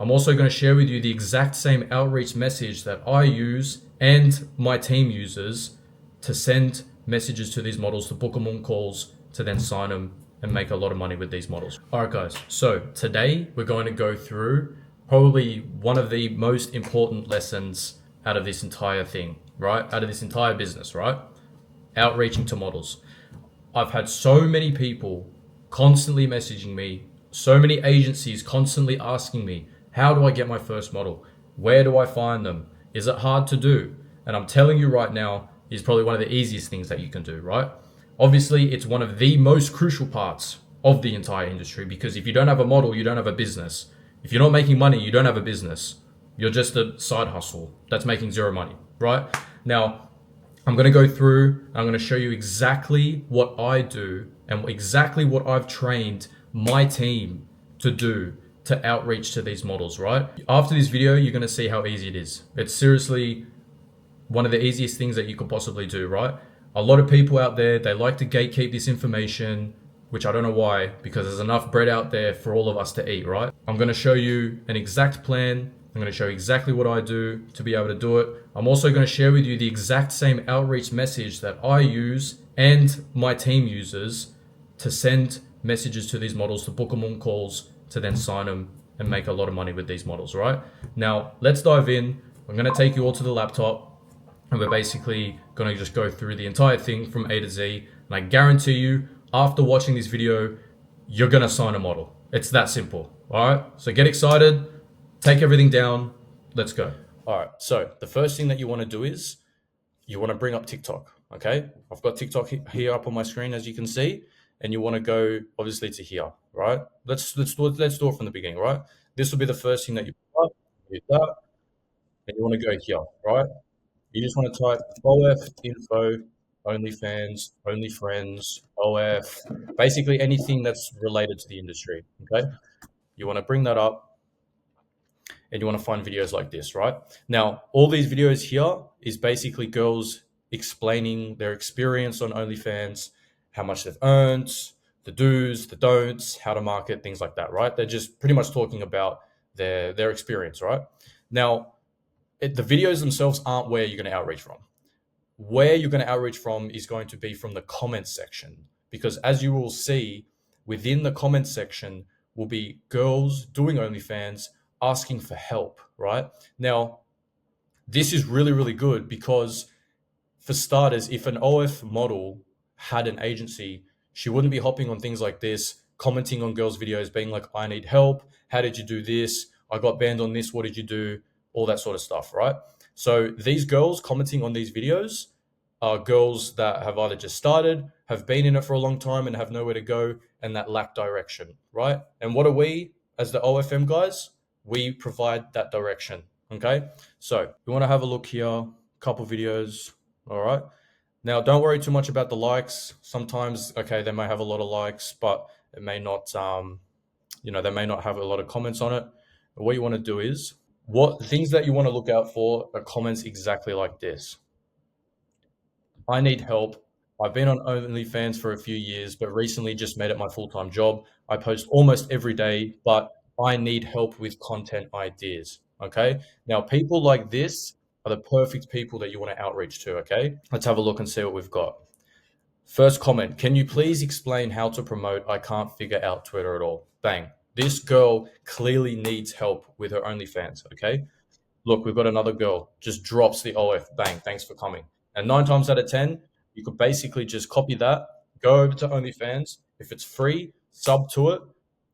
I'm also going to share with you the exact same outreach message that I use and my team uses to send messages to these models, to book them on calls, to then sign them and make a lot of money with these models. All right, guys. So today we're going to go through probably one of the most important lessons out of this entire thing, right? Out of this entire business, right? Outreaching to models. I've had so many people constantly messaging me, so many agencies constantly asking me, how do I get my first model? Where do I find them? Is it hard to do? And I'm telling you right now, is probably one of the easiest things that you can do, right? Obviously, it's one of the most crucial parts of the entire industry because if you don't have a model, you don't have a business. If you're not making money, you don't have a business. You're just a side hustle that's making zero money, right? Now, I'm going to go through and I'm going to show you exactly what I do and exactly what I've trained my team to do to outreach to these models, right? After this video, you're going to see how easy it is. It's seriously one of the easiest things that you could possibly do, right? A lot of people out there, they like to gatekeep this information, which I don't know why, because there's enough bread out there for all of us to eat, right? I'm going to show you an exact plan. I'm going to show you exactly what I do to be able to do it. I'm also going to share with you the exact same outreach message that I use and my team uses to send messages to these models, to book them on calls, to then sign them and make a lot of money with these models, right? Now, let's dive in. I'm going to take you all to the laptop and we're basically going to just go through the entire thing from A to Z. And I guarantee you, after watching this video, you're going to sign a model. It's that simple. All right. So get excited, take everything down. Let's go. All right. So the first thing that you want to do is you want to bring up TikTok. Okay. I've got TikTok here up on my screen, as you can see, and you want to go obviously to here, right? Let's do it from the beginning, right? This will be the first thing that you put up, do that, and you want to go here, right? You just want to type OF info, OnlyFans, OnlyFriends, OF, basically anything that's related to the industry. Okay. You want to bring that up and you want to find videos like this, right? Now, all these videos here is basically girls explaining their experience on OnlyFans, how much they've earned, the do's, the don'ts, how to market, things like that, right? They're just pretty much talking about their experience, right? Now, the videos themselves aren't where you're going to outreach from. Where you're going to outreach from is going to be from the comments section, because as you will see within the comments section will be girls doing OnlyFans asking for help, right? Now, this is really, really good because for starters, if an OF model had an agency, she wouldn't be hopping on things like this, commenting on girls' videos, being like, I need help. How did you do this? I got banned on this. What did you do? All that sort of stuff, right? So these girls commenting on these videos are girls that have either just started, have been in it for a long time and have nowhere to go, and that lack direction, right? And what are we as the OFM guys? We provide that direction, okay? So you want to have a look here, couple videos, all right? Now, don't worry too much about the likes. Sometimes, okay, they may have a lot of likes, but it may not, they may not have a lot of comments on it. But what you want to do is, what things that you want to look out for are comments exactly like this. I need help. I've been on OnlyFans for a few years, but recently just made it my full-time job. I post almost every day, but I need help with content ideas. Okay. Now, people like this are the perfect people that you want to outreach to. Okay. Let's have a look and see what we've got. First comment. Can you please explain how to promote? I can't figure out Twitter at all. Bang. This girl clearly needs help with her OnlyFans. Okay. Look, we've got another girl, just drops the OF, bang, thanks for coming. And 9 times out of 10, you could basically just copy that, go over to OnlyFans. If it's free, sub to it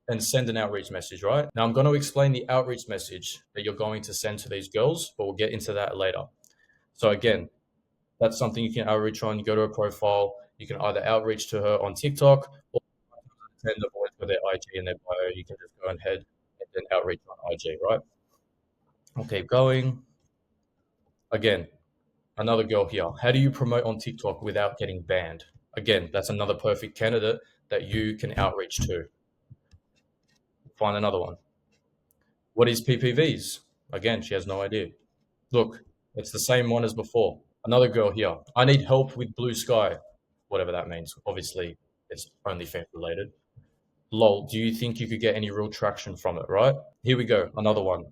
and send an outreach message, right? Now I'm going to explain the outreach message that you're going to send to these girls, but we'll get into that later. So again, that's something you can outreach on. You go to her profile, you can either outreach to her on TikTok or send the voice for their IG and their bio. You can just go ahead and then outreach on IG, right? I'll keep going. Again, another girl here. How do you promote on TikTok without getting banned? Again, that's another perfect candidate that you can outreach to. Find another one. What is PPVs? Again, she has no idea. Look, it's the same one as before. Another girl here. I need help with Blue Sky, whatever that means. Obviously, it's OnlyFans related. Lol, do you think you could get any real traction from it, right? Here we go, another one.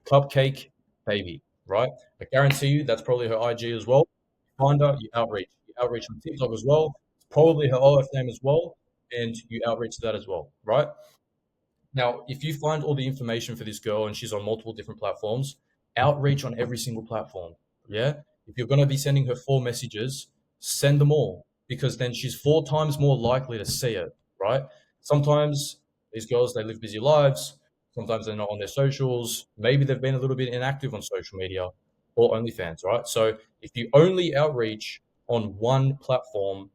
Cupcake Baby, right? I guarantee you that's probably her IG as well. Find her, you outreach. You outreach on TikTok as well. It's probably her OF name as well, and you outreach to that as well, right? Now, if you find all the information for this girl and she's on multiple different platforms, outreach on every single platform. Yeah. If you're going to be sending her 4 messages, send them all because then she's 4 times more likely to see it, right? Sometimes these girls, they live busy lives. Sometimes they're not on their socials. Maybe they've been a little bit inactive on social media or OnlyFans, right? So if you only outreach on one platform,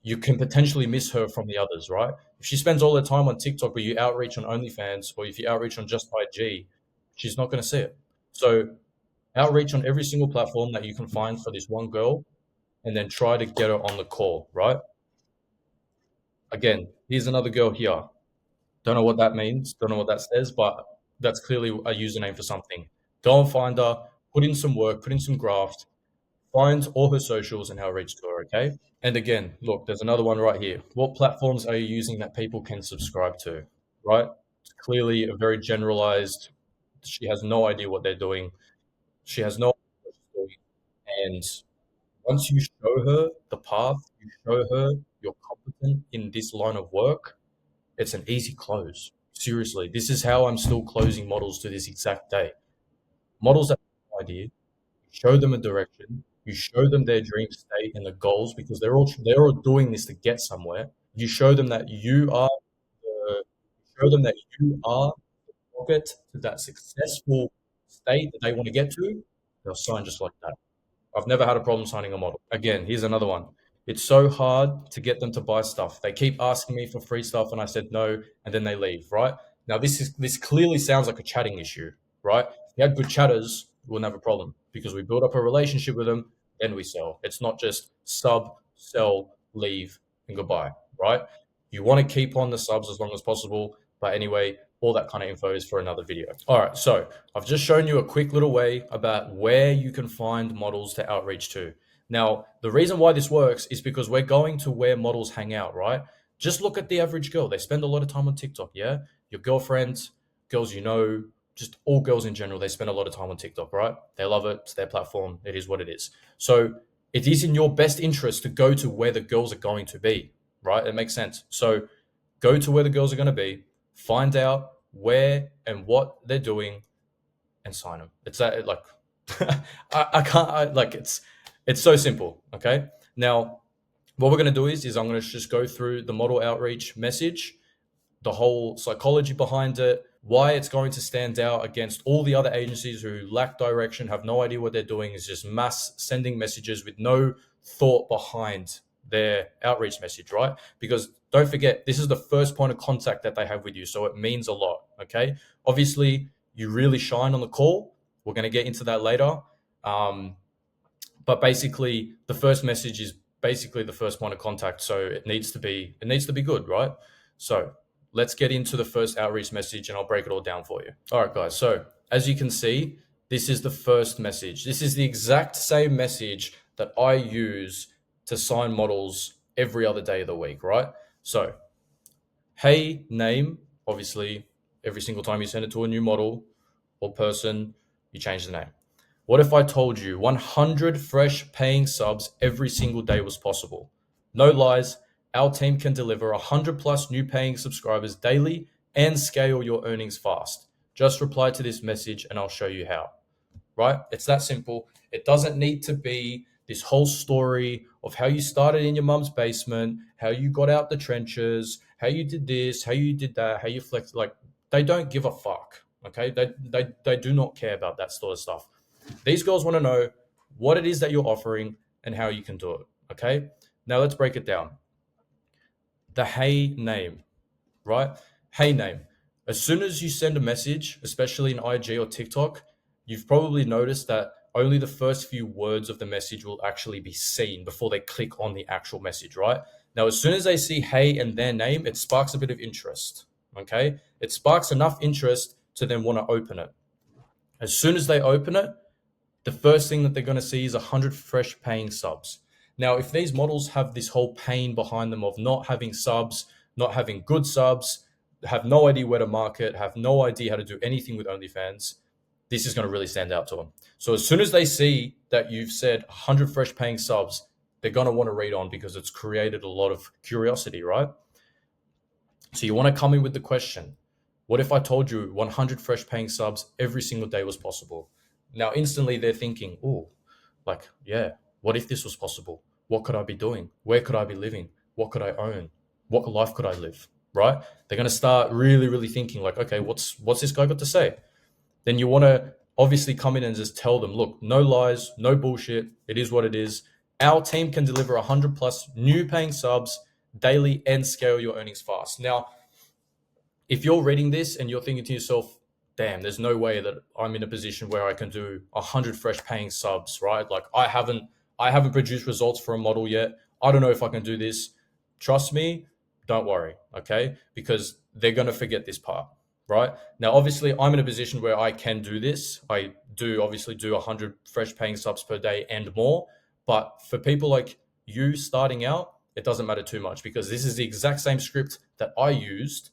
you can potentially miss her from the others, right? If she spends all her time on TikTok, but you outreach on OnlyFans, or if you outreach on just IG, she's not going to see it. So outreach on every single platform that you can find for this one girl, and then try to get her on the call, right? Again, here's another girl here. Don't know what that means. Don't know what that says, but that's clearly a username for something. Go and find her, put in some work, put in some graft, find all her socials and outreach to her, okay? And again, look, there's another one right here. What platforms are you using that people can subscribe to, right? It's clearly a very generalized. She has no idea what they're doing. She has no idea what she's doing. And once you show her the path, you show her you're competent in this line of work, it's an easy close. Seriously, this is how I'm still closing models to this exact day. Models that have no idea, show them a direction, you show them their dream state and the goals because they're all doing this to get somewhere. You show them that the, show them that you are the rocket to that successful state that they want to get to. They'll sign just like that. I've never had a problem signing a model. Again, here's another one. It's so hard to get them to buy stuff. They keep asking me for free stuff, and I said no, and then they leave. Right now, this clearly sounds like a chatting issue, right? If you had good chatters, we wouldn't have a problem because we build up a relationship with them, then we sell. It's not just sub, sell, leave, and goodbye, right? You want to keep on the subs as long as possible, but anyway, all that kind of info is for another video. All right, so I've just shown you a quick little way about where you can find models to outreach to. Now, the reason why this works is because we're going to where models hang out, right? Just look at the average girl. They spend a lot of time on TikTok, yeah? Your girlfriends, girls you know, just all girls in general, they spend a lot of time on TikTok, right? They love it. It's their platform. It is what it is. So it is in your best interest to go to where the girls are going to be, right? It makes sense. So go to where the girls are going to be, find out where and what they're doing, and sign them. It's that like I can't like it's so simple. Okay. Now what we're going to do is I'm going to just go through the model outreach message, the whole psychology behind it, why it's going to stand out against all the other agencies who lack direction, have no idea what they're doing, is just mass sending messages with no thought behind their outreach message, right? Because don't forget, this is the first point of contact that they have with you. So it means a lot. Okay. Obviously, you really shine on the call. We're going to get into that later. But basically, the first message is basically the first point of contact. So it needs to be good, right? So let's get into the first outreach message and I'll break it all down for you. All right, guys. So as you can see, this is the first message. This is the exact same message that I use to sign models every other day of the week, right? So, hey, name, obviously, every single time you send it to a new model or person, you change the name. What if I told you 100 fresh paying subs every single day was possible? No lies, our team can deliver 100 plus new paying subscribers daily and scale your earnings fast. Just reply to this message and I'll show you how. Right? It's that simple. It doesn't need to be this whole story of how you started in your mum's basement, how you got out the trenches, how you did this, how you did that, how you flexed. Like, they don't give a fuck. Okay? They do not care about that sort of stuff. These girls want to know what it is that you're offering and how you can do it. Okay? Now let's break it down. The hey name, right? Hey name. As soon as you send a message, especially in IG or TikTok, you've probably noticed that only the first few words of the message will actually be seen before they click on the actual message, right? Now, as soon as they see hey and their name, it sparks a bit of interest, okay? It sparks enough interest to then want to open it. As soon as they open it, the first thing that they're going to see is 100 fresh paying subs. Now, if these models have this whole pain behind them of not having subs, not having good subs, have no idea where to market, have no idea how to do anything with OnlyFans, this is going to really stand out to them. So as soon as they see that you've said 100 fresh paying subs, they're going to want to read on because it's created a lot of curiosity, right? So you want to come in with the question, what if I told you 100 fresh paying subs every single day was possible? Now, instantly they're thinking, oh, like, yeah, what if this was possible? What could I be doing? Where could I be living? What could I own? What life could I live? Right? They're going to start really, really thinking like, okay, what's this guy got to say? Then you want to obviously come in and just tell them, look, no lies, no bullshit. It is what it is. Our team can deliver 100 plus new paying subs daily and scale your earnings fast. Now, if you're reading this and you're thinking to yourself, damn, there's no way that I'm in a position where I can do 100 fresh paying subs, right? Like I haven't produced results for a model yet. I don't know if I can do this. Trust me, don't worry, okay? Because they're going to forget this part, right? Now, obviously, I'm in a position where I can do this. I do obviously do 100 fresh paying subs per day and more. But for people like you starting out, it doesn't matter too much because this is the exact same script that I used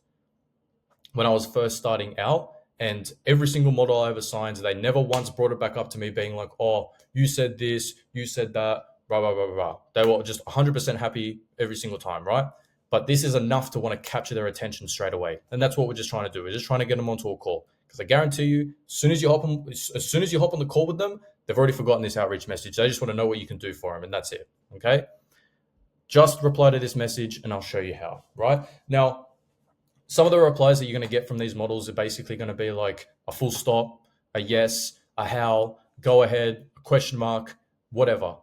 when I was first starting out. And every single model I ever signed, they never once brought it back up to me being like, oh, you said this, you said that, blah, blah, blah, blah, blah. They were just 100% happy every single time, right? But this is enough to want to capture their attention straight away. And that's what we're just trying to do. We're just trying to get them onto a call. Because I guarantee you, as soon as you hop on the call with them, they've already forgotten this outreach message. They just want to know what you can do for them. And that's it. Okay. Just reply to this message and I'll show you how, right? Now, some of the replies that you're going to get from these models are basically going to be like a full stop, a yes, a how, go ahead, a question mark, whatever.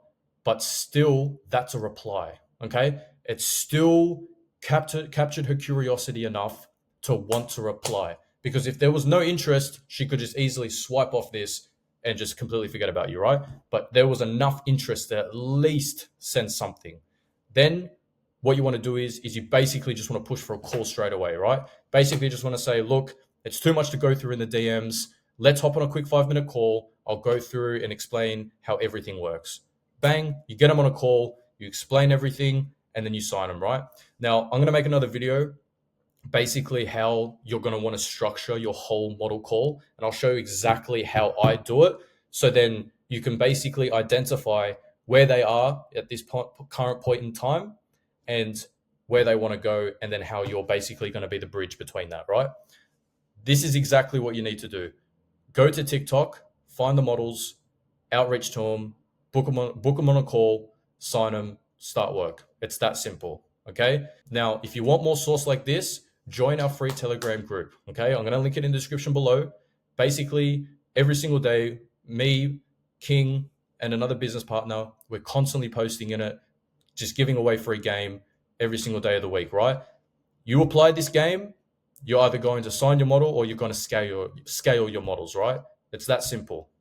But still, that's a reply. Okay. It's still captured her curiosity enough to want to reply. Because if there was no interest, she could just easily swipe off this and just completely forget about you, right? But there was enough interest to at least send something. Then what you want to do is you basically just want to push for a call straight away, right? Basically just want to say, look, it's too much to go through in the DMs. Let's hop on a quick 5-minute call. I'll go through and explain how everything works. Bang, you get them on a call, you explain everything, and then you sign them, right? Now, I'm going to make another video, basically how you're going to want to structure your whole model call. And I'll show you exactly how I do it. So then you can basically identify where they are at this current point in time and where they want to go, and then how you're basically going to be the bridge between that, right? This is exactly what you need to do. Go to TikTok, find the models, outreach to them, book them on a call, sign them, start work. It's that simple, okay? Now, if you want more sauce like this, join our free Telegram group, okay? I'm going to link it in the description below. Basically, every single day, me, King, and another business partner, we're constantly posting in it, just giving away free game every single day of the week, right? You apply this game, you're either going to sign your model or you're going to scale your models, right? It's that simple.